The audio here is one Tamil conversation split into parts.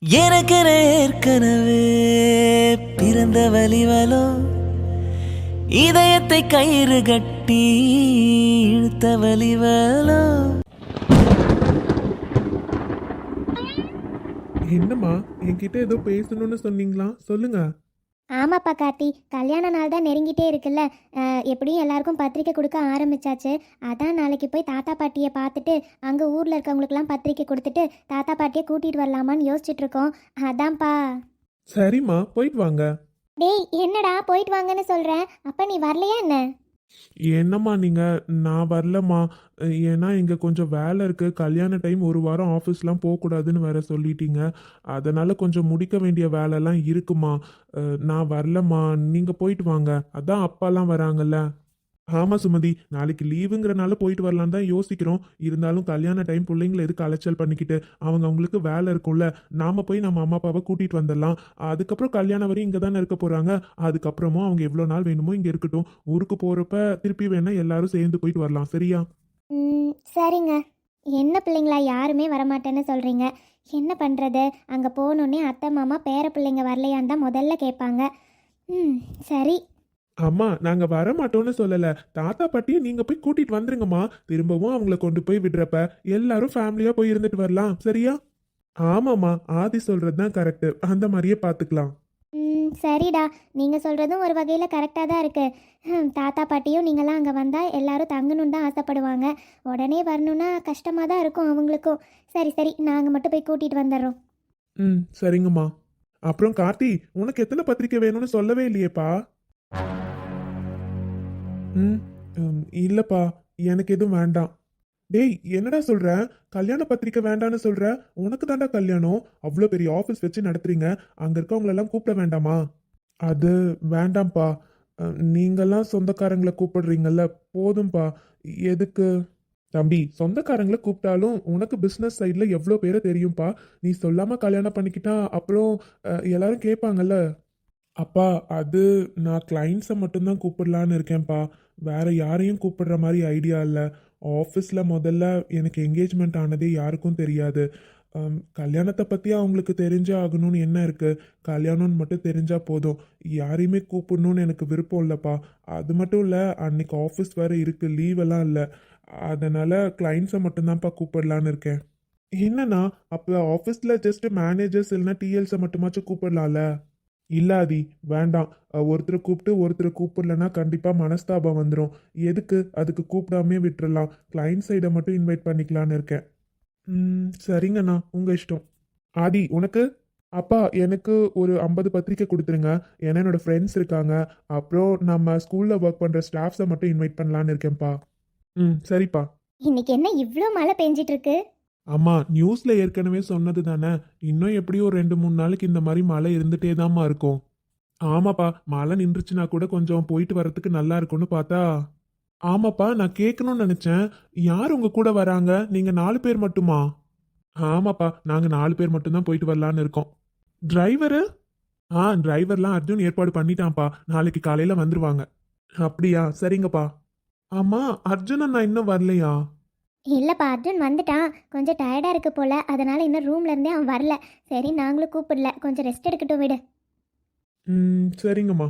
எனக்கென ஏற்கனவே பிறந்த வலிவலோ இதயத்தை கயிறு கட்டி இழுத்த வலிவலோ. என்னம்மா என்கிட்ட ஏதோ பேசணும்னு சொன்னீங்களா? சொல்லுங்க. ஆமாப்பா கார்த்தி, கல்யாண நாள் தான் நெருங்கிட்டே இருக்குல்ல. எப்படியும் எல்லாருக்கும் பத்திரிக்கை கொடுக்க ஆரம்பிச்சாச்சு. அதான் நாளைக்கு போய் தாத்தா பாட்டியை பார்த்துட்டு அங்கே ஊரில் இருக்கவங்களுக்குலாம் பத்திரிக்கை கொடுத்துட்டு தாத்தா பாட்டியை கூட்டிகிட்டு வரலாமான்னு யோசிச்சுட்டு இருக்கோம். அதான்ப்பா. சரிம்மா, போயிட்டு வாங்க. டேய், என்னடா போயிட்டு வாங்கன்னு சொல்கிறேன், அப்போ நீ வரலையா என்ன? என்னம்மா நீங்க? நான் வரலம்மா. ஏன்னா இங்க கொஞ்சம் வேலை இருக்கு. கல்யாண டைம், ஒரு வாரம் ஆஃபீஸ்லாம் போகக்கூடாதுன்னு வேற சொல்லிட்டீங்க. அதனால கொஞ்சம் முடிக்க வேண்டிய வேலைலாம் இருக்குமா. நான் வரலம்மா. நீங்க போயிட்டு வாங்க. அதான் அப்பாலாம் வராங்கல்ல. ஆமாம் சுமதி, நாளைக்கு லீவுங்கிறனால போயிட்டு வரலான்னு தான் யோசிக்கிறோம். இருந்தாலும் கல்யாண டைம் பிள்ளைங்களை எதுக்கு அலைச்சல் பண்ணிக்கிட்டு, அவங்களுக்கு வேலை இருக்கும்ல. நாம போய் நம்ம அம்மா அப்பாவை கூட்டிகிட்டு வந்துடலாம். அதுக்கப்புறம் கல்யாணம் வரையும் இங்கே தானே இருக்க போகிறாங்க. அதுக்கப்புறமும் அவங்க எவ்வளோ நாள் வேணுமோ இங்கே இருக்கட்டும். ஊருக்கு போகிறப்ப திருப்பி வேணா எல்லாரும் சேர்ந்து போயிட்டு வரலாம். சரியா? சரிங்க. என்ன பிள்ளைங்களா யாருமே வரமாட்டேன்னு சொல்கிறீங்க? என்ன பண்ணுறது? அங்கே போகணுன்னே அத்தை மாமா பேர பிள்ளைங்க வரலையான்னு தான் முதல்ல கேட்பாங்க. சரி. அம்மா, நாங்க வர மாட்டோம்னு சொல்லல. தாத்தா பாட்டியை நீங்க போய் கூட்டிட்டு வந்துருங்கம்மா. திரும்பவும் அவங்கள கொண்டு போய் விடுறப்ப எல்லாரும் ஃபேமிலியா போய் இருந்துட்டு வரலாம். சரியா? ஆமாம்மா, ஆதி சொல்றது தான் கரெக்ட். அந்த மாதிரியே பார்த்துக்கலாம். சரிடா, நீங்கள் சொல்கிறதும் ஒரு வகையில் கரெக்டாக தான் இருக்குது. தாத்தா பாட்டியும் நீங்களாம் அங்கே வந்தால் எல்லாரும் தங்கணுன்னு தான் ஆசைப்படுவாங்க. உடனே வரணுன்னா கஷ்டமாக தான் இருக்கும் அவங்களுக்கும். சரி சரி, நாங்கள் மட்டும் போய் கூட்டிகிட்டு வந்துடுறோம். சரிங்கம்மா. அப்புறம் கார்த்தி, உனக்கு எத்தனை பத்திரிக்கை வேணும்னு சொல்லவே இல்லையேப்பா. இல்லப்பா, எனக்கு எதுவும் வேண்டாம். டேய், என்னடா சொல்ற? கல்யாண பத்திரிக்கை வேண்டான்னு சொல்ற? உனக்கு தாண்டா கல்யாணம். அவ்வளோ பெரிய ஆஃபீஸ் வச்சு நடத்துறீங்க. அங்க இருக்கவங்களெல்லாம் கூப்பிட வேண்டாமா? அது வேண்டாம்ப்பா. நீங்கெல்லாம் சொந்தக்காரங்களை கூப்பிடுறீங்கல்ல, போதும்பா. எதுக்கு? தம்பி, சொந்தக்காரங்களை கூப்பிட்டாலும் உனக்கு பிஸ்னஸ் சைடில் எவ்வளோ பேரை தெரியும்ப்பா. நீ சொல்லாமல் கல்யாணம் பண்ணிக்கிட்டா அப்புறம் எல்லாரும் கேட்பாங்கல்ல. அப்பா, அது நான் கிளைண்ட்ஸை மட்டும்தான் கூப்பிடலான்னு இருக்கேன்ப்பா. வேற யாரையும் கூப்பிடுற மாதிரி ஐடியா இல்லை. ஆஃபீஸில் முதல்ல எனக்கு என்கேஜ்மெண்ட் ஆனதே யாருக்கும் தெரியாது. கல்யாணத்தை பற்றி அவங்களுக்கு தெரிஞ்சே ஆகணும்னு என்ன இருக்குது? கல்யாணம்னு மட்டும் தெரிஞ்சால் போதும். யாரையுமே கூப்பிடணும்னு எனக்கு விருப்பம் இல்லைப்பா. அது மட்டும் இல்லை, அன்னைக்கு ஆஃபீஸ் வேறு இருக்குது, லீவெல்லாம் இல்லை. அதனால் கிளைண்ட்ஸை மட்டும்தான்ப்பா கூப்பிடலான்னு இருக்கேன். என்னன்னா, அப்போ ஆஃபீஸில் ஜஸ்ட் மேனேஜர்ஸ் இல்லைன்னா டிஎல்ஸை மட்டுமாச்சும் கூப்பிடலாம்ல? இல்லாதி, வேண்டாம். ஒருத்தரை கூப்பிட்டு ஒருத்தரை கூப்பிடலன்னா கண்டிப்பாக மனஸ்தாபம் வந்துடும். எதுக்கு? அதுக்கு கூப்பிடாமே விட்டுறலாம். கிளைண்ட் சைடை மட்டும் இன்வைட் பண்ணிக்கலான்னு இருக்கேன். சரிங்கண்ணா, உங்கள் இஷ்டம். ஆதி, உனக்கு? அப்பா, எனக்கு ஒரு 50 பத்திரிக்கை கொடுத்துருங்க. ஏன்னா என்னோடய ஃப்ரெண்ட்ஸ் இருக்காங்க. அப்புறம் நம்ம ஸ்கூலில் ஒர்க் பண்ணுற ஸ்டாஃப்ஸை மட்டும் இன்வைட் பண்ணலான்னு இருக்கேன்ப்பா. சரிப்பா. இன்னைக்கு என்ன இவ்வளோ மழை பெஞ்சிட்டு இருக்கு? அம்மா, நியூஸ்ல ஏற்கனவே சொன்னது தானே. இன்னும் எப்படியும் ஒரு 2-3 நாளைக்கு இந்த மாதிரி மழை இருந்துட்டே தாம்மா இருக்கும். ஆமாப்பா, மழை நின்றுச்சுன்னா கூட கொஞ்சம் போயிட்டு வரத்துக்கு நல்லா இருக்கும்னு பார்த்தா. ஆமாப்பா, நான் கேட்கணும்னு நினைச்சேன். யார் உங்க கூட வராங்க? நீங்க 4 பேர் மட்டுமா? ஆமாப்பா, நாங்க 4 பேர் மட்டும்தான் போயிட்டு வரலான்னு இருக்கோம். டிரைவரு? டிரைவர்லாம் அர்ஜுன் ஏற்பாடு பண்ணிட்டான்ப்பா. நாளைக்கு காலையில வந்துருவாங்க. அப்படியா? சரிங்கப்பா. ஆமா, அர்ஜுன் அண்ணா இன்னும் வரலையா? இல்லைப்பா, அர்ஜுன் வந்துட்டான். கொஞ்சம் டயர்டாக இருக்கு போல், அதனால் இன்னும் ரூம்ல இருந்தே அவன் வரல. சரி, நாங்களும் கூப்பிடல, கொஞ்சம் ரெஸ்ட் எடுக்கட்டும் விடு. சரிங்கம்மா.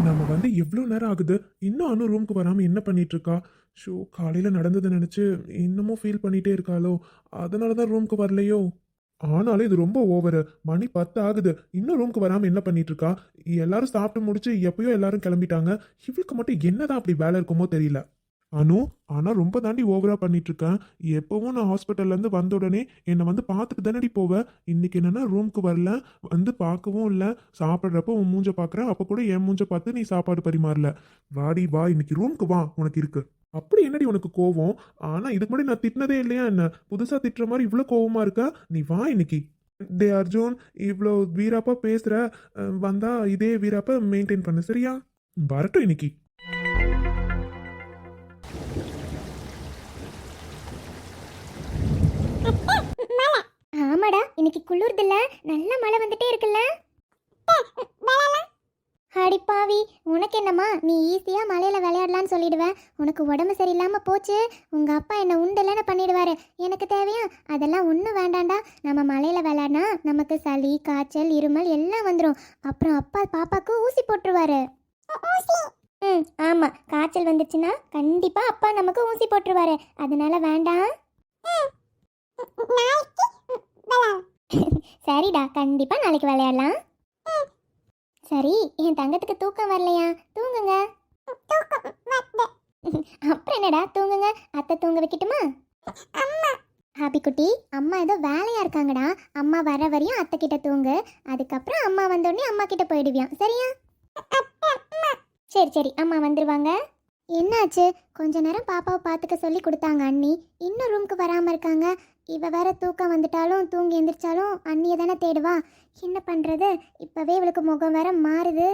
நம்ம வந்து எவ்வளோ நேரம் ஆகுது? இன்னும் அனு ரூமுக்கு வராமல் என்ன பண்ணிட்டு இருக்கா? ஷோ, காலையில் நடந்ததை நினச்சி இன்னமும் ஃபீல் பண்ணிகிட்டே இருக்காளோ? அதனால தான் ரூமுக்கு வரலையோ? ஆனாலும் இது ரொம்ப ஓவரு. மணி 10 ஆகுது, இன்னும் ரூமுக்கு வராமல் என்ன பண்ணிட்டு இருக்கா? எல்லாரும் சாப்பிட்டு முடிச்சு எப்பயோ எல்லாரும் கிளம்பிட்டாங்க. இவளுக்கு மட்டும் என்னதான் அப்படி வேலை இருக்குமோ தெரியல. அனு, ஆனால் ரொம்ப தாண்டி ஓவரா பண்ணிட்டு இருக்கேன். எப்பவும் நான் ஹாஸ்பிட்டல்லேருந்து வந்த உடனே என்னை வந்து பார்த்துட்டு தானடி போவேன். இன்னைக்கு என்னன்னா ரூமுக்கு வரல, வந்து பார்க்கவும் இல்லை. சாப்பிட்றப்ப உன் மூஞ்ச பார்க்குறேன், அப்போ கூட என் மூஞ்ச பார்த்து நீ சாப்பாடு பரிமாறல. வாடி வா, இன்னைக்கு ரூமுக்கு வா, உனக்கு இருக்கு. அப்படி என்னடி உனக்கு கோவம்? ஆனா இதுக்கு முன்னாடி நான் திட்டினதே இல்லையா என்ன? புதுசா திட்டுற மாதிரி இவ்வளோ கோவமா இருக்கா? நீ வா இன்னைக்கு. டே அர்ஜுன், இவ்வளோ வீராப்பா பேசுற. வந்தா இதே வீராப்பா மெயின்டைன் பண்ணு, சரியா? வரட்டும் இன்னைக்கு. ஆமாடா, இன்னைக்கு குளிர்தில்ல, நல்ல மழை வந்துட்டே இருக்குல்ல. அடிப்பாவி, உனக்கு என்னம்மா, நீ ஈஸியாக மலையில் விளையாடலான்னு சொல்லிடுவேன். உனக்கு உடம்பு சரியில்லாமல் போச்சு, உங்கள் அப்பா என்ன உண்டலன்னு பண்ணிடுவாரு. எனக்கு தேவையா? அதெல்லாம் ஒன்றும் வேண்டாண்டா. நம்ம மலையில் விளையாடினா நமக்கு சளி, காய்ச்சல், இருமல் எல்லாம் வந்துடும். அப்புறம் அப்பா பாப்பாவுக்கு ஊசி போட்டுருவாரு. ம், ஆமாம், காய்ச்சல் வந்துச்சுன்னா கண்டிப்பாக அப்பா நமக்கு ஊசி போட்டுருவாரு. அதனால வேண்டாம். சரிடா, கண்டிப்பாக நாளைக்கு விளையாடலாம். சரி, என் தங்கத்துக்கு தூக்கம் வரலையா? தூங்குங்க. அப்புறம் என்னடா, தூங்குங்க. அத்தை தூங்க வைக்கட்டுமா? ஹாப்பி குட்டி, அம்மா ஏதோ வேலையா இருக்காங்கடா. அம்மா வர வரையும் அத்தை கிட்ட தூங்கு. அதுக்கப்புறம் அம்மா வந்தோடனே அம்மா கிட்ட போயிடுவியான், சரியா? சரி சரி, அம்மா வந்துருவாங்க. என்னாச்சு? கொஞ்ச நேரம் பாப்பாவை பார்த்துக்க சொல்லி கொடுத்தாங்க அண்ணி. இன்னும் ரூமுக்கு வராமல் இருக்காங்க. இவ வேற தூக்கம் வந்துட்டாலும் தூங்கி எந்திரிச்சாலும் அண்ணியை தானே தேடுவா. என்ன பண்ணுறது? இப்போவே இவளுக்கு முகம் வேற மாறுது.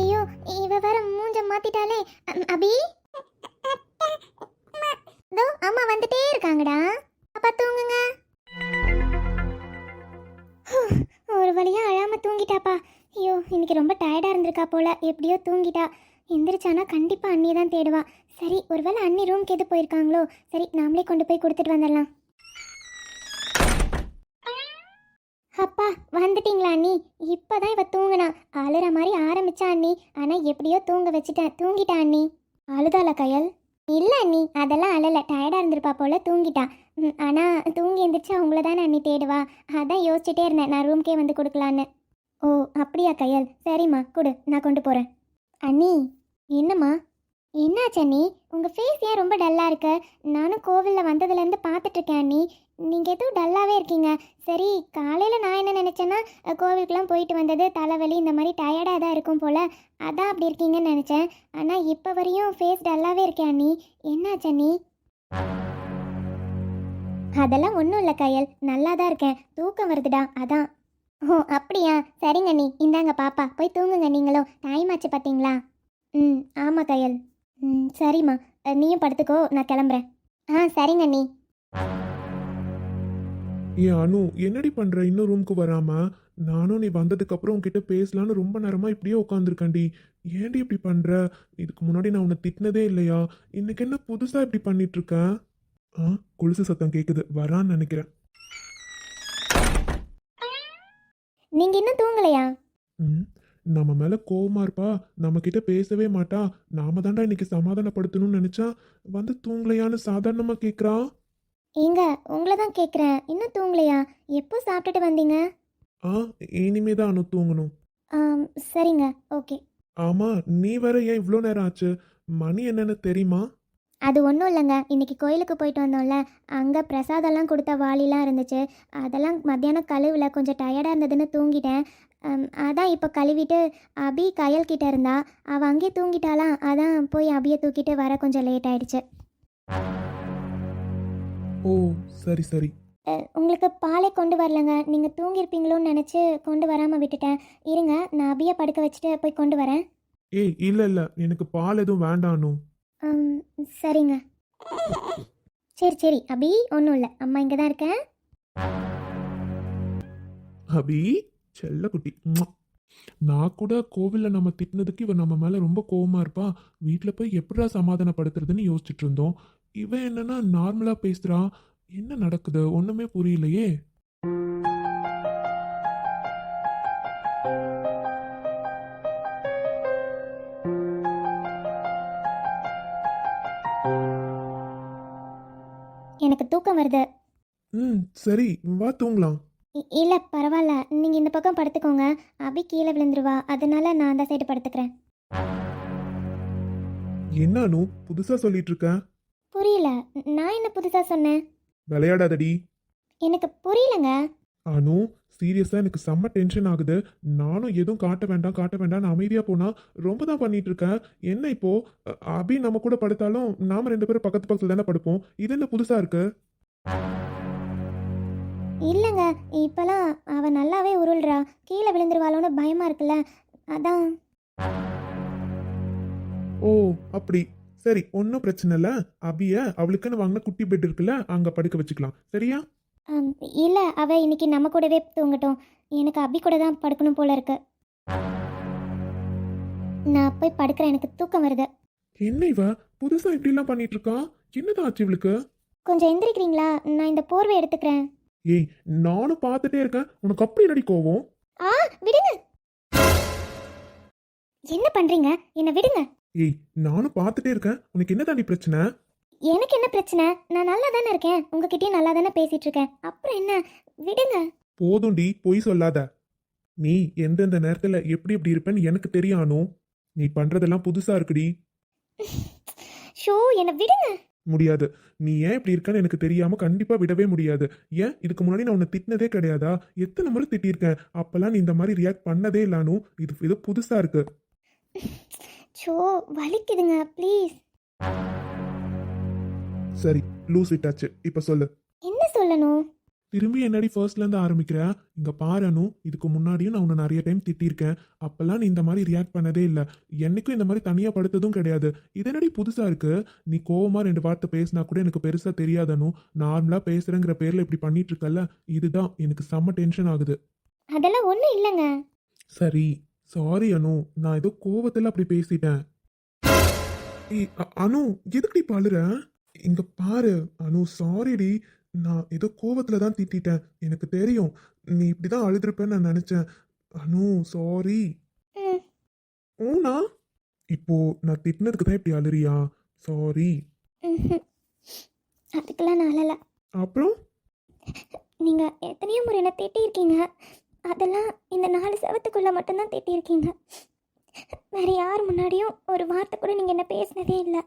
ஐயோ, இவ வேற மூஞ்ச மாத்திட்டாலே. அபி, இதோ அம்மா வந்துட்டே இருக்காங்கடா. அப்பா தூங்குங்க. ஒரு வழியா அழாம தூங்கிட்டாப்பா. ஐயோ, இன்னைக்கு ரொம்ப டயர்டாக இருந்திருக்கா போல. எப்படியோ தூங்கிட்டா. எந்திரிச்சானா கண்டிப்பாக அண்ணி தான் தேடுவா. சரி, ஒருவேளை அண்ணி ரூம்க்கு எது போயிருக்காங்களோ? சரி, நாமளே கொண்டு போய் கொடுத்துட்டு வந்துடலாம். அப்பா, வந்துட்டீங்களா அண்ணி? இப்போதான் இவ தூங்கினா. அழுற மாதிரி ஆரம்பிச்சா அண்ணி. ஆனால் எப்படியோ தூங்க வச்சுட்டேன். தூங்கிட்டா அண்ணி. அழுதால கயல்? இல்லை அண்ணி, அதெல்லாம் அழலை. டயர்டாக இருந்திருப்பா போல, தூங்கிட்டா. ஆனால் தூங்கி எந்திரிச்சா அவங்கள தானே அண்ணி தேடுவா. அதான் யோசிச்சுட்டே இருந்தேன் நான் ரூம்க்கே வந்து கொடுக்கலான்னு. ஓ, அப்படியா கயல்? சரிம்மா, கொடு, நான் கொண்டு போகிறேன். அண்ணி, என்னம்மா? என்னாச்சு அண்ணி? உங்கள் ஃபேஸ் ஏன் ரொம்ப டல்லாக இருக்கு? நானும் கோவிலில் வந்ததுலேருந்து பார்த்துட்ருக்கேன் அண்ணி. நீங்கள் எதுவும் டல்லாகவே இருக்கீங்க. சரி, காலையில் நான் என்ன நினச்சேன்னா கோவிலுக்கெலாம் போயிட்டு வந்தது, தலைவலி, இந்த மாதிரி டயர்டாக தான் இருக்கும் போல், அதான் அப்படி இருக்கீங்கன்னு நினச்சேன். ஆனால் இப்போ வரையும் ஃபேஸ் டல்லாகவே இருக்கேன் அண்ணி. என்னாச்சு அண்ணி? அதெல்லாம் ஒன்றும் இல்லை கயல், நல்லா தான் இருக்கேன். தூக்கம் வருதுடா, அதான். ஓ, அப்படியா? சரிங்க அண்ணி, இந்தாங்க பாப்பா, போய் தூங்குங்க நீங்களும். டைம் ஆச்சு பார்த்தீங்களா? ம், ஆமாம் கயல். ம், சரிம்மா, நீயும் படுத்துக்கோ, நான் கிளம்புறேன். ஆ, சரிங்க அண்ணி. ஏன் அனு, என்னடி பண்ற? இன்னும் ரூமுக்கு வராம? நானும் நீ வந்ததுக்கு அப்புறம் உன்கிட்ட பேசலான்னு ரொம்ப நேரமா இப்படியே உட்காந்துருக்கேன்டி. ஏன்டி இப்படி பண்ற? இதுக்கு முன்னாடி நான் உன்னை திட்டினதே இல்லையா? இன்னைக்கு என்ன புதுசா இப்படி பண்ணிட்டு இருக்க? கொலுசு சத்தம் கேக்குது, வரான்னு நினைக்கிறேன். நீங்கள் இன்னும் தூங்கலையா? ம், நம்ம மேல கோவமா இருப்பா, நம்ம கிட்ட பேசவே மாட்டா. நாம தாண்டா இன்னைக்கு சமாதானப்படுத்தணும்னு நினைச்சா வந்து தூங்கலையான்னு சாதாரணமா கேக்குறா. ஏங்க, உங்களை தான் கேட்குறேன், இன்னும் தூங்கலையா? எப்போ சாப்பிட்டுட்டு வந்தீங்க? இனிமே தான் அனு தூங்கணும். சரிங்க, ஓகே. ஆமா, நீ வேற ஏன் இவ்வளோ நேரம் ஆச்சு? மணி என்னன்னு தெரியுமா? அது ஒன்றும் இல்லைங்க, இன்னைக்கு கோயிலுக்கு போயிட்டு வந்தோம்ல, அங்கே பிரசாதம்லாம் கொடுத்த வாளிலாம் இருந்துச்சு. அதெல்லாம் மத்தியானம் கழுவுல, கொஞ்சம் டயர்டாக இருந்ததுன்னு தூங்கிட்டேன். அதான் இப்போ கழுவிட்டு அபி கயல் கிட்ட இருந்தா, அவள் அங்கேயே தூங்கிட்டாலாம். அதான் போய் அபியை தூக்கிட்டு வர கொஞ்சம் லேட் ஆயிடுச்சு. ஓ, சரி சரி. உங்களுக்கு பாலே கொண்டு வரலங்க, நீங்கள் தூங்கியிருப்பீங்களோன்னு நினச்சி கொண்டு வராமல் விட்டுட்டேன். இருங்க, நான் அபியை படுக்க வச்சுட்டு போய் கொண்டு வரேன். ஏய், இல்ல இல்ல, எனக்கு பால் எதுவும் வேண்டாம் அனு. சரிங்க. சரி சரி அபி, ஒன்றும் இல்லை, அம்மா இங்கே தான் இருக்கேன். அபி, செல்ல குட்டி. ம்ம். நான் கூட கோவில்ல நம்ம திட்டினதுக்கு இவன் நம்ம மேல ரொம்ப கோவமா இருப்பா. வீட்டில் போய் எப்படிடா சமாதானப்படுத்துறதுன்னு யோசிச்சுட்டு இருந்தோம். இவன் என்னன்னா நார்மலா பேசுறா. என்ன நடக்குது ஒண்ணுமே புரியலையே. எனக்கு தூக்கம் வருது. சரி, வா தூங்கலாம். இல்லை பரவாயில்ல, நீங்கள் இந்த பக்கம் படுத்துக்கோங்க. அபி கீழே விழுந்துருவா, அதனால நான் அந்த சைடு படுத்துக்கிறேன். என்ன அனு, புதுசா சொல்லிட்டு இருக்க? புரியல, நான் என்ன புதுசாக சொன்னேன்? விளையாடாதடி. எனக்கு புரியலங்க. அனு, சீரியஸா எனக்கு செம்ம டென்ஷன் ஆகுது. நானும் எதுவும் காட்ட வேண்டாம் காட்ட வேண்டாம்னு அமைதியா போனா ரொம்ப தான் பண்ணிட்டு இருக்கேன். என்ன இப்போ அபி நம்ம கூட படுத்தாலும் நாம 2 பேரும் பக்கத்து பக்கத்துல தானே படுப்போம். இது என்ன புதுசா இருக்கு? இல்லைங்க, இப்போலாம் அவள் நல்லாவே உருள்றா. கீழே விழுந்துருவாளோன்னு பயமாக இருக்குல்ல, அதான். ஓ, அப்படி. சரி, ஒன்றும் பிரச்சனை இல்லை. அபிய அவளுக்குன்னு வாங்கின குட்டி பெட் இருக்குல்ல, அங்க படுக்க வச்சுக்கலாம், சரியா? இல்லை, அவள் இன்னைக்கு நம்ம கூடவே தூங்கட்டும். எனக்கு அபி கூட தான் படுக்கணும் போல இருக்கு. நான் போய் படுக்கிறேன், எனக்கு தூக்கம் வருது. என்ன இவ புதுசா இப்படிலாம் பண்ணிட்டு இருக்கா? என்னதான் ஆச்சு இவளுக்கு? கொஞ்சம் எந்திரிக்கிறீங்களா? நான் இந்த போர்வை எடுத்துக்கிறேன். ஏய், நானும் பார்த்துட்டே இருக்கேன், உனக்கு அப்படி என்னடி கோவம்? ஆ, விடுங்க. என்ன பண்றீங்க? என்ன விடுங்க. ஏய், நானும் பார்த்துட்டே இருக்கேன், உனக்கு என்ன தாண்டி பிரச்சனை? எனக்கு என்ன பிரச்சனை? நான் நல்லா தானே இருக்கேன், உங்ககிட்டயும் நல்லா தானே பேசிட்டு இருக்கேன். அப்புறம் என்ன? விடுங்க. போதும்டி, பொய் சொல்லாத. நீ எந்தெந்த நேரத்துல எப்படி எப்படி இருப்பேன்னு எனக்கு தெரியும் அனு. நீ பண்றதெல்லாம் புதுசா இருக்குடி. ஷோ, என்ன விடுங்க. முடியாது. நீ ஏன் இப்படி இருக்கன்னு எனக்கு தெரியாம கண்டிப்பா விடவே முடியாது. ஏன் இதுக்கு முன்னாடி நான் உன்னை திட்டினதே கிடையாதா? எத்தனை முறை திட்டியிருக்கேன், அப்பெல்லாம் நீ இந்த மாதிரி ரியாக்ட் பண்ணதே இல்ல அனு. இது புதுசா இருக்கு. ஷோ, வலிக்குதுங்க, ப்ளீஸ். சரி, லூஸ் விட்டாச்சு, இப்ப சொல்லு. என்ன சொல்லணும்? திரும்பி என்னடி ஃபர்ஸ்ட்ல இருந்து ஆரம்பிக்கிற? இங்க பாரு அனு, இதுக்கு முன்னாடியும் நான் உன்னை நிறைய டைம் திட்டியிருக்கேன். அப்பெல்லாம் நீ இந்த மாதிரி ரியாக்ட் பண்ணதே இல்லை. என்னைக்கும் இந்த மாதிரி தனியா படுத்ததும் கிடையாது. இது என்னடி புதுசா இருக்கு? நீ கோவமா 2 வார்த்தை பேசினா கூட எனக்கு பெருசா தெரியாது அனு. நார்மலா பேசுறேங்கிற பேர்ல இப்படி பண்ணிட்டு இருக்கல, இதுதான் எனக்கு செம்ம டென்ஷன் ஆகுது. அதெல்லாம் ஒண்ணும் இல்லைங்க. சரி, சாரி அனு, நான் ஏதோ கோவத்துல அப்படி பேசிட்டேன். ஏய், அனு, எதுக்கு இப்ப அழுற? இங்க பாரு அனு, சாரிடி. நான் ஏதோ கோவத்துல தான் திட்டிட்டேன், எனக்கு தெரியும். நீ இப்படிதான் அழுதுருப்பேன்னு நான் நினைச்சேன். அனு, சாரி. ம், ஊனா இப்போ நான் திட்டினதுக்கு தான் இப்படி அழுறியா? சாரி. ம்ஹும். அதுக்கெல்லாம் நான் அழல. அப்புறம் நீங்க எத்தனையோ முறை என்ன திட்டியிருக்கீங்க. அதெல்லாம் இந்த 4 செவத்துக்குள்ள மட்டும்தான் திட்டியிருக்கீங்க. வேற யார் முன்னாடியும் ஒரு வார்த்தை கூட நீங்க என்ன பேசினதே இல்லை.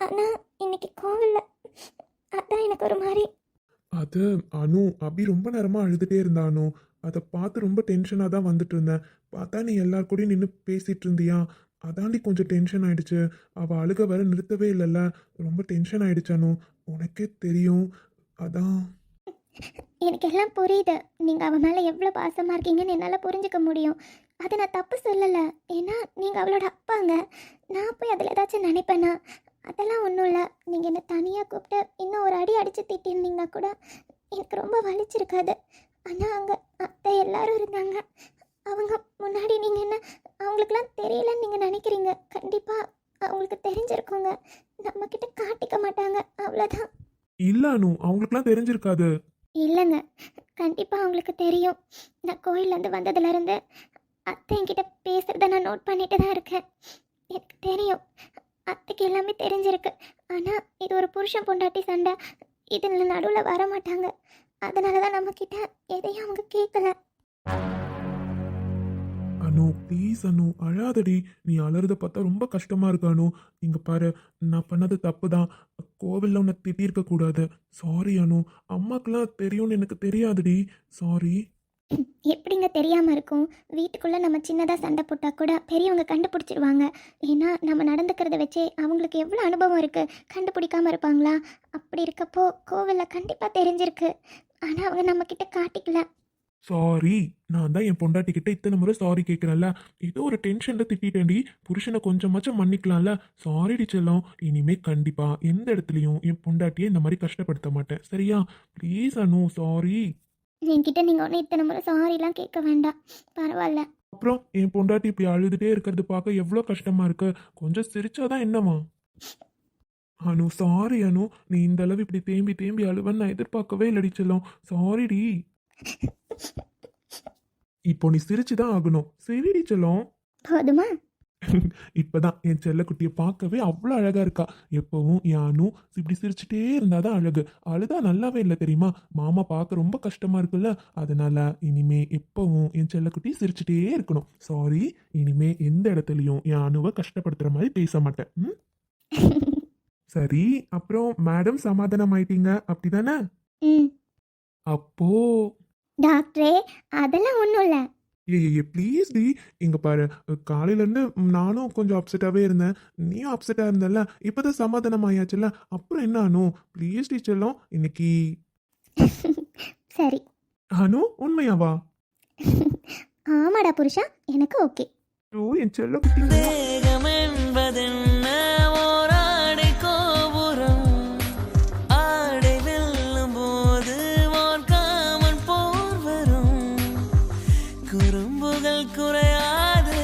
ஆனா இன்னைக்கு கோவில்ல அதான் எனக்கு ஒரு மாதிரி. அது அனு, அபி ரொம்ப நேரமா அழுதுட்டே இருந்தா அனு. அதை பார்த்து ரொம்ப டென்ஷனாக தான் வந்துட்டு இருந்தேன். பார்த்தா நீ எல்லார் கூடயும் நின்று பேசிட்டு இருந்தியா, அதாண்டி கொஞ்சம் டென்ஷன் ஆயிடுச்சு. அவள் அழுக வர நிறுத்தவே இல்லைல்ல, ரொம்ப டென்ஷன் ஆயிடுச்சு அனு. உனக்கே தெரியும், அதான். எனக்கு எல்லாம் புரியுது. நீங்கள் அவன் மேலே எவ்வளோ பாசமாக இருக்கீங்கன்னு என்னால் புரிஞ்சுக்க முடியும். அதை நான் தப்பு சொல்லலை. ஏன்னா நீங்கள் அவளோட அப்பாங்க. நான் போய் அதில் ஏதாச்சும் நினைப்பேனா? அதெல்லாம் ஒன்றும் இல்லை. நீங்கள் என்னை தனியாக கூப்பிட்டு இன்னும் ஒரு அடி அடித்து திட்டிருந்தீங்கன்னா கூட எனக்கு ரொம்ப வலிச்சிருக்காது. ஆனால் அங்கே அத்தை எல்லாரும் இருந்தாங்க. அவங்க முன்னாடி நீங்கள் என்ன அவங்களுக்குலாம் தெரியலன்னு நீங்கள் நினைக்கிறீங்க. கண்டிப்பாக அவங்களுக்கு தெரிஞ்சிருக்கோங்க. நம்மக்கிட்ட காட்டிக்க மாட்டாங்க, அவ்வளோதான். இல்ல அனு, அவங்களுக்குலாம் தெரிஞ்சிருக்காது. இல்லைங்க, கண்டிப்பாக அவங்களுக்கு தெரியும். நான் கோயிலேருந்து வந்ததுலேருந்து அத்தை என்கிட்ட பேசுகிறத நான் நோட் பண்ணிட்டு தான் இருக்கேன். எனக்கு தெரியும், அத்தைக்கு எல்லாமே தெரிஞ்சிருக்கு. ஆனால் இது ஒரு புருஷன் பொண்டாட்டி சண்டை, இதில் நடுவில் வர மாட்டாங்க. அதனால தான் நம்மக்கிட்ட எதையும் அவங்க கேட்கல. அனு, ப்ளீஸ் அனு, அழாதடி. நீ அலறத பார்த்தா ரொம்ப கஷ்டமா இருக்கு அனு. இங்க பாரு, நான் பண்ணது தப்பு தான். கோவில்ல உன்னை திட்டிருக்க கூடாது. சாரி அனு. அம்மாக்கெல்லாம் தெரியும்னு எனக்கு தெரியாதுடி. சாரி. எப்படிங்க தெரியாமல் இருக்கும்? வீட்டுக்குள்ளே நம்ம சின்னதாக சண்டை போட்டால் கூட பெரியவங்க கண்டுபிடிச்சிருவாங்க. ஏன்னா நம்ம நடந்துக்கிறத வச்சே அவங்களுக்கு எவ்வளோ அனுபவம் இருக்குது, கண்டுபிடிக்காமல் இருப்பாங்களா? அப்படி இருக்கப்போ கோவிலில் கண்டிப்பாக தெரிஞ்சிருக்கு. ஆனால் அவங்க நம்மக்கிட்ட காட்டிக்கல. சாரி. நான் தான் என் பொண்டாட்டி கிட்ட இத்தனை முறை சாரி கேட்குறேன்ல. ஏதோ ஒரு டென்ஷன்ல திட்டிட்டேன்டி. புருஷனை கொஞ்சமாச்சும் மன்னிக்கலாம்ல. சாரிடி செல்லம். இனிமே கண்டிப்பா எந்த இடத்துலையும் என் பொண்டாட்டியை இந்த மாதிரி கஷ்டப்படுத்த மாட்டேன், சரியா? Please Anu, sorry. என்கிட்ட நீங்கள் ஒன்றும் இத்தனை முறை சாரிலாம் கேட்க வேண்டாம், பரவாயில்ல. அப்புறம் என் பொண்டாட்டி இப்படி அழுதுட்டே இருக்கிறது பார்க்க எவ்வளோ கஷ்டமா இருக்கு. கொஞ்சம் சிரிச்சாதான் என்னமா? அனு, சாரி அனு. நீ இந்த அளவு இப்படி தேம்பி தேம்பி அழுவன்னு நான் எதிர்பார்க்கவே இல்லடி செல்லம். சாரிடி. இப்போ நீ சிரிச்சுதான் ஆகணும், சரிடி செல்லம். போதுமா? இப்பதான் என் செல்லக்குட்டியை பார்க்கவே அவ்வளோ அழகா இருக்கா. எப்பவும் என் அனு இப்படி சிரிச்சுட்டே இருந்தாதான் அழகு. அழுதா நல்லாவே இல்லை தெரியுமா? மாமா பார்க்க ரொம்ப கஷ்டமா இருக்குல்ல. அதனால இனிமே எப்பவும் என் செல்லக்குட்டி சிரிச்சுட்டே இருக்கணும். சாரி. இனிமே எந்த இடத்துலையும் என் அணுவை கஷ்டப்படுத்துற மாதிரி பேச மாட்டேன். ம்? சரி. அப்புறம் மேடம் சமாதானம் ஆயிட்டீங்க அப்படிதானே? ம். அப்போ டாக்டரே, அதெல்லாம் ஒன்றும் இல்லை. ஏ ப்ளீஸ் டி. இங்க பாரு, காலையிலேருந்து நானும் கொஞ்சம் அப்செட்டாகவே இருந்தேன், நீயும் அப்செட்டாக இருந்தல்ல. இப்போதான் சமாதானம் ஆயாச்சுல்ல, அப்புறம் என்ன அனு? ப்ளீஸ் டி செல்லம், இன்னைக்கு. சரி. அனு, உண்மையாவா? ஆமாடா புருஷா, எனக்கு ஓகே. ஓ, என் செல்ல குட்டி. தேகம் என்பதென்ன ஓராடை கோபுரம், ஆடை வெல்லும் போது ஓர் காமன் போர் வரும், குறும்புகள் குறையாது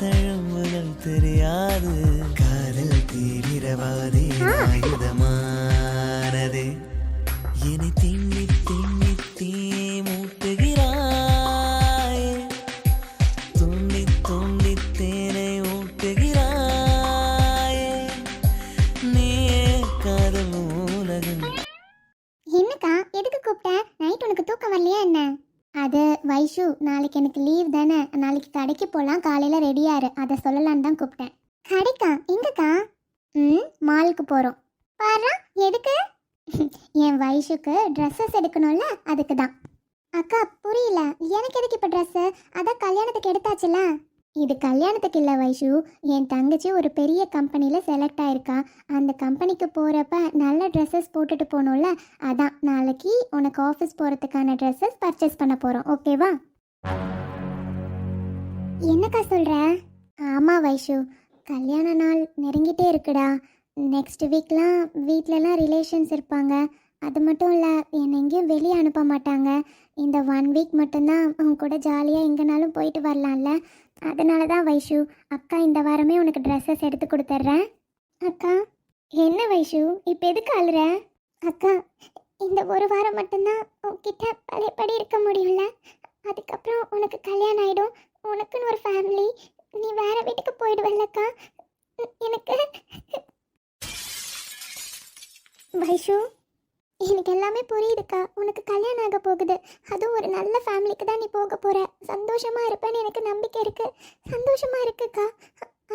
தழும்புகள் தெரியாது. காதல் தீவிரவாதி ஆயுதமானதே. என்னை திண்ணி திண்ணி தீ மூட்டுகிறாய். துண்டி துண்டி தேனை ஊட்டுகிறாய். நீயே காதல் உலகம். என்னக்கா எதுக்கு கூப்பிட்ட? நைட் உனக்கு தூக்கம் வரலையா என்ன? அது வைஷு, நாளைக்கு எனக்கு லீவ் தானே, நாளைக்கு கடைக்கு போகலாம், காலையில் ரெடியாரு, அதை சொல்லலான்னு தான் கூப்பிட்டேன். கடைக்கா? எங்கக்கா? மாலுக்கு போகிறோம். பாரு, எதுக்கு? என் வைஷுக்கு ட்ரெஸ்ஸஸ் எடுக்கணும்ல, அதுக்கு தான். அக்கா புரியல, எனக்கு எதுக்கு இப்போ ட்ரெஸ்ஸு? அதான் கல்யாணத்துக்கு எடுத்தாச்சுல. இது கல்யாணத்துக்கு இல்லை வைஷு, என் தங்கச்சி ஒரு பெரிய கம்பெனியில் செலக்ட் ஆயிருக்கா. அந்த கம்பெனிக்கு போகிறப்ப நல்ல ட்ரெஸ்ஸஸ் போட்டுட்டு போகணும்ல, அதான் நாளைக்கு உனக்கு ஆஃபீஸ் போகிறதுக்கான ட்ரெஸ்ஸஸ் பர்ச்சேஸ் பண்ண போகிறோம், ஓகேவா? என்னக்கா சொல்கிற? ஆமாம் வைஷு, கல்யாண நாள் நெருங்கிட்டே இருக்குடா. நெக்ஸ்ட் வீக்லாம் வீட்டிலலாம் ரிலேஷன்ஸ் இருப்பாங்க. அது மட்டும் இல்லை, என்னை எங்கேயும் வெளியே அனுப்ப மாட்டாங்க. இந்த 1 வீக் மட்டும்தான் அவங்க கூட ஜாலியாக எங்கேனாலும் போயிட்டு வரலாம்ல. அதனால தான் வைஷு, அக்கா இந்த வாரமே உனக்கு ட்ரெஸ்ஸஸ் எடுத்து கொடுத்துட்றேன். அக்கா என்ன வைஷு இப்போ எதுக்கு அழுற? அக்கா இந்த ஒரு வாரம் மட்டும்தான் உன்கிட்ட பழையபடி இருக்க முடியல. அதுக்கப்புறம் உனக்கு கல்யாணம் ஆகிடும், உனக்குன்னு ஒரு ஃபேமிலி, நீ வேற வீட்டுக்கு போயிடுவல்லக்கா. எனக்கு வைஷு, எனக்கு எல்லாமே புரியுதுக்கா. உனக்கு கல்யாணம் ஆக போகுது, அதுவும் ஒரு நல்ல ஃபேமிலிக்கு தான் நீ போக போகிற. சந்தோஷமாக இருப்பேன்னு எனக்கு நம்பிக்கை இருக்குது, சந்தோஷமாக இருக்குக்கா.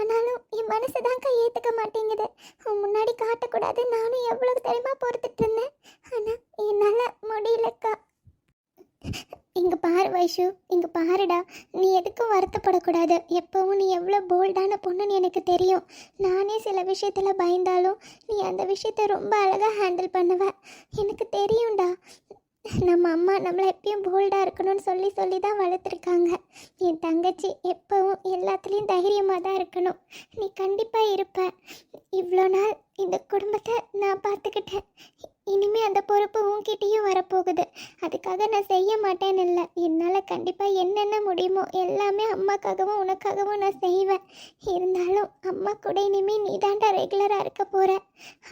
ஆனாலும் என் மனசு தான்க்கா ஏற்றுக்க மாட்டேங்குது. உன் முன்னாடி காட்டக்கூடாது, நானும் எவ்வளோ தெரியுமா பொறுத்துட்டு இருந்தேன். ஆனால் என்னால் முடியலக்கா. இங்கே பாரு வைஷு, இங்கே பாருடா, நீ எதுக்கும் வருத்தப்படக்கூடாது. எப்போவும் நீ எவ்வளோ போல்டான பொண்ணுன்னு எனக்கு தெரியும். நானே சில விஷயத்தில் பயந்தாலும் நீ அந்த விஷயத்தை ரொம்ப அழகாக ஹேண்டில் பண்ணுவ, எனக்கு தெரியும்டா. நம்ம அம்மா நம்மளை எப்பயும் போல்டாக இருக்கணும்னு சொல்லி சொல்லி தான் வளர்த்துருக்காங்க. என் தங்கச்சி எப்போவும் எல்லாத்துலேயும் தைரியமாக தான் இருக்கணும். நீ கண்டிப்பாக இருப்ப. இவ்வளோ நாள் இந்த குடும்பத்தை நான் பார்த்துக்கிட்டேன், இனிமேல் அந்த பொறுப்பு உன்கிட்டேயும் வரப்போகுது. அதுக்காக நான் செய்ய மாட்டேன்னு இல்லை, என்னால் கண்டிப்பாக என்னென்ன முடியுமோ எல்லாமே அம்மாக்காகவும் உனக்காகவும் நான் செய்வேன். இருந்தாலும் அம்மா கூட இனிமேல் நீ தாண்டா ரெகுலராக இருக்க போகிற.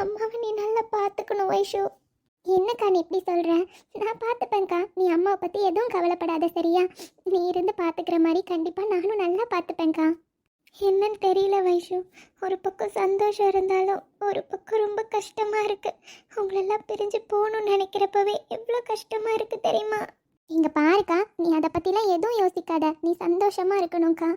அம்மாவை நீ நல்லா பார்த்துக்கணும் வைஷு. என்னக்கா நீ இப்படி சொல்கிற? நான் பார்த்துப்பேன்க்கா, நீ அம்மாவை பற்றி எதுவும் கவலைப்படாத, சரியா? நீ இருந்து பார்த்துக்கிற மாதிரி கண்டிப்பாக நானும் நல்லா பார்த்துப்பேன்க்கா. என்னன்னு தெரியல வைஷு, ஒரு பக்கம் சந்தோஷம் இருந்தாலும் ஒரு பக்கம் ரொம்ப கஷ்டமாக இருக்குது. உங்களெல்லாம் பிரிஞ்சு போகணும்னு நினைக்கிறப்பவே எவ்வளோ கஷ்டமாக இருக்குது தெரியுமா? இங்கே பாருக்கா, நீ அதை பற்றிலாம் எதுவும் யோசிக்காத, நீ சந்தோஷமாக இருக்கணும்க்கா.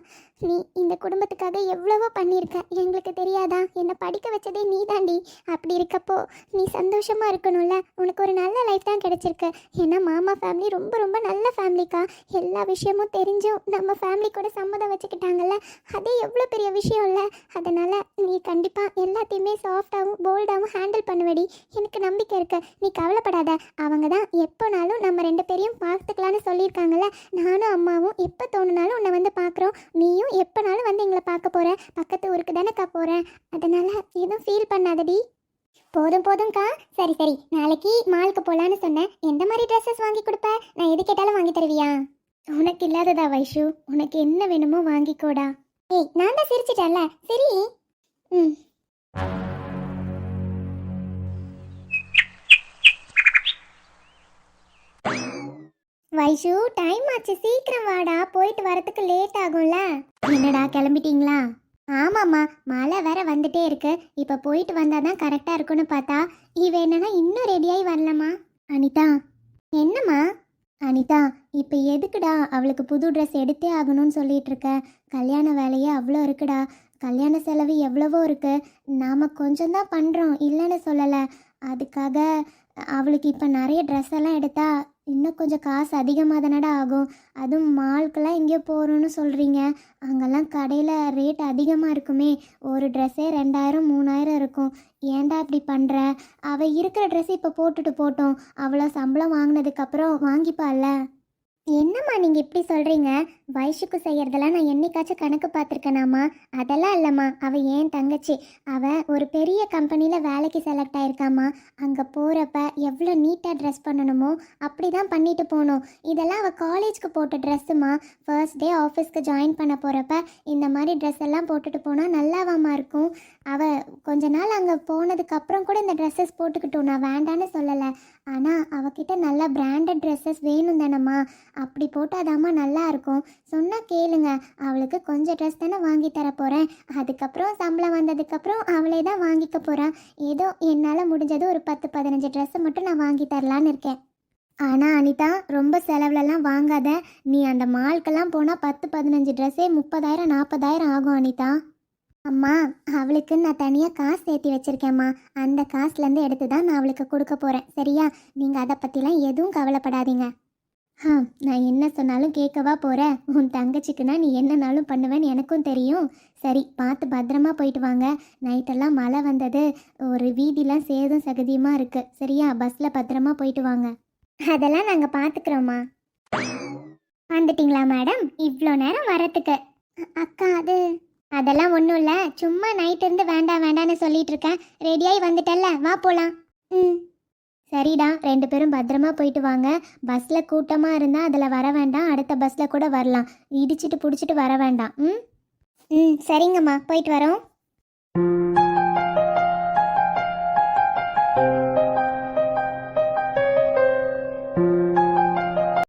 நீ இந்த குடும்பத்துக்காக எவ்வளவோ பண்ணியிருக்க, எங்களுக்கு தெரியாதா? என்னை படிக்க வச்சதே நீ தாண்டி. அப்படி இருக்கப்போ நீ சந்தோஷமாக இருக்கணும்ல. உனக்கு ஒரு நல்ல லைஃப் தான் கிடச்சிருக்கு. ஏன்னா மாமா ஃபேமிலி ரொம்ப ரொம்ப நல்ல ஃபேமிலிக்கா. எல்லா விஷயமும் தெரிஞ்சும் நம்ம ஃபேமிலி கூட சம்மதம் வச்சுக்கிட்டாங்கல்ல, அதே எவ்வளோ பெரிய விஷயம் இல்லை. அதனால் நீ கண்டிப்பாக எல்லாத்தையுமே சாஃப்டாகவும் போல்டாகவும் ஹேண்டில் பண்ணுவடி, எனக்கு நம்பிக்கை இருக்கு. நீ கவலைப்படாத, அவங்க தான் எப்போனாலும் நம்ம 2 பேரையும் பார்த்துக்கலான்னு சொல்லியிருக்காங்கல்ல. நானும் அம்மாவும் எப்போ தோணுனாலும் உன்னை வந்து பார்க்குறோம், நீயும் எப்போனாலும் வந்து எங்களை பார்க்க போகிற. பக்கத்து ஊருக்கு தானேக்கா போகிறேன், அதனால் எதுவும் ஃபீல் பண்ணாதடி. போதும் போதும்க்கா. சரி சரி, நாளைக்கு மாலுக்கு போகலான்னு சொன்னேன். எந்த மாதிரி ட்ரெஸ்ஸஸ் வாங்கி கொடுப்ப? நான் எது கேட்டாலும் வாங்கி தருவியா? உனக்கு இல்லாததா வைஷு? உனக்கு என்ன வேணுமோ வாங்கிக்கோடா. ஏய், நான் தான் சிரிச்சிட்டேன்ல, சரி. ம். வைஷு, டைம் ஆச்சு, சீக்கிரம் வாடா, போயிட்டு வரதுக்கு லேட் ஆகும்ல. என்னடா கிளம்பிட்டீங்களா? ஆமாம்மா, மழை வேற வந்துட்டே இருக்கு. இப்போ போயிட்டு வந்தால் தான் கரெக்டாக இருக்குன்னு பார்த்தா இவ என்னன்னா இன்னும் ரெடியாகி வரலம்மா. அனிதா. என்னம்மா? அனிதா, இப்போ எதுக்குடா அவளுக்கு புது ட்ரெஸ் எடுத்தே ஆகணும்னு சொல்லிட்டு இருக்க? கல்யாண வேலையே அவ்வளோ இருக்குடா, கல்யாண செலவு எவ்வளவோ இருக்கு. நாம் கொஞ்சம் தான் பண்ணுறோம், இல்லைன்னு சொல்லலை. அதுக்காக அவளுக்கு இப்போ நிறைய ட்ரெஸ் எல்லாம் எடுத்தா இன்னும் கொஞ்சம் காசு அதிகமாக தானடா ஆகும். அதுவும் மால்க்கெல்லாம் எங்கேயோ போகிறோன்னு சொல்கிறீங்க, அங்கெல்லாம் கடையில் ரேட் அதிகமாக இருக்குமே. ஒரு ட்ரெஸ்ஸே 2000 3000 இருக்கும். ஏன்டா இப்படி பண்ணுற? அவள் இருக்கிற ட்ரெஸ் இப்போ போட்டுட்டு போட்டோம், அவ்வளோ சம்பளம் வாங்கினதுக்கப்புறம் வாங்கிப்பால. என்னம்மா நீங்கள் இப்படி சொல்கிறீங்க? வயசுக்கு செய்யறதெல்லாம் நான் என்னைக்காச்சும் கணக்கு பார்த்துருக்கேனாம்மா? அதெல்லாம் இல்லைம்மா, அவள் ஏன் தங்கச்சி. அவள் ஒரு பெரிய கம்பெனியில் வேலைக்கு செலக்ட் ஆயிருக்காம்மா. அங்கே போகிறப்ப எவ்வளோ நீட்டாக ட்ரெஸ் பண்ணணுமோ அப்படி தான் பண்ணிட்டு போகணும். இதெல்லாம் அவள் காலேஜ்க்கு போட்ட ட்ரெஸ்ஸுமா. ஃபர்ஸ்ட் டே ஆஃபீஸ்க்கு ஜாயின் பண்ண போகிறப்ப இந்த மாதிரி ட்ரெஸ் எல்லாம் போட்டுட்டு போனால் நல்லாவாம்மா இருக்கும். அவள் கொஞ்ச நாள் அங்கே போனதுக்கப்புறம் கூட இந்த ட்ரெஸ்ஸஸ் போட்டுக்கிட்டோம், நான் வேண்டான்னு சொல்லலை. ஆனால் அவகிட்ட நல்ல பிராண்டட் ட்ரெஸ்ஸஸ் வேணும் தானம்மா. அப்படி போட்டாதாம்மா நல்லா இருக்கும். சொன்னால் கேளுங்க, அவளுக்கு கொஞ்சம் ட்ரெஸ் தானே வாங்கி தர போகிறேன். அதுக்கப்புறம் சம்பளம் வந்ததுக்கப்புறம் அவளே தான் வாங்கிக்க போகிறான். ஏதோ என்னால் முடிஞ்சது ஒரு 10-15 ட்ரெஸ்ஸை மட்டும் நான் வாங்கி தரலான்னு இருக்கேன். ஆனால் அனிதா, ரொம்ப செலவுலலாம் வாங்காத. நீ அந்த மால்க்கெல்லாம் போனால் 10-15 ட்ரெஸ்ஸே 30,000-40,000 ஆகும் அனிதா. அம்மா, அவளுக்கு நான் தனியாக காசு சேர்த்தி வச்சுருக்கேம்மா. அந்த காசுலேருந்து எடுத்து தான் நான் அவளுக்கு கொடுக்க போகிறேன். சரியா? நீங்கள் அதை பற்றிலாம் எதுவும் கவலைப்படாதீங்க. நான் என்ன சொன்னாலும் கேட்கவா போகிறேன்? உன் தங்கச்சிக்குன்னா நீ என்னன்னாலும் பண்ணுவேன்னு எனக்கும் தெரியும். சரி, பார்த்து பத்திரமா போயிட்டு வாங்க. நைட்டெல்லாம் மழை வந்தது, ஒரு வீதிலாம் சேதும் சகதியுமாக இருக்குது. சரியா? பஸ்ஸில் பத்திரமா போயிட்டு வாங்க. அதெல்லாம் நாங்கள் பார்த்துக்குறோம்மா. வந்துட்டிங்களா மேடம்? இவ்வளோ நேரம் வரத்துக்கு. அக்கா, அதெல்லாம் ஒன்றும் இல்லை. சும்மா நைட் இருந்து வேண்டாம் வேண்டான்னு சொல்லிட்டு இருக்கேன். ரெடியாகி வந்துட்டல்ல, வா போகலாம். சரிடா, 2 பேரும் பத்திரமா போயிட்டு வாங்க. பஸ்ஸில் கூட்டமாக இருந்தால் அதில் வர வேண்டாம், அடுத்த பஸ்ஸில் கூட வரலாம். இடிச்சிட்டு பிடிச்சிட்டு வர வேண்டாம். சரிங்கம்மா, போயிட்டு வரோம்.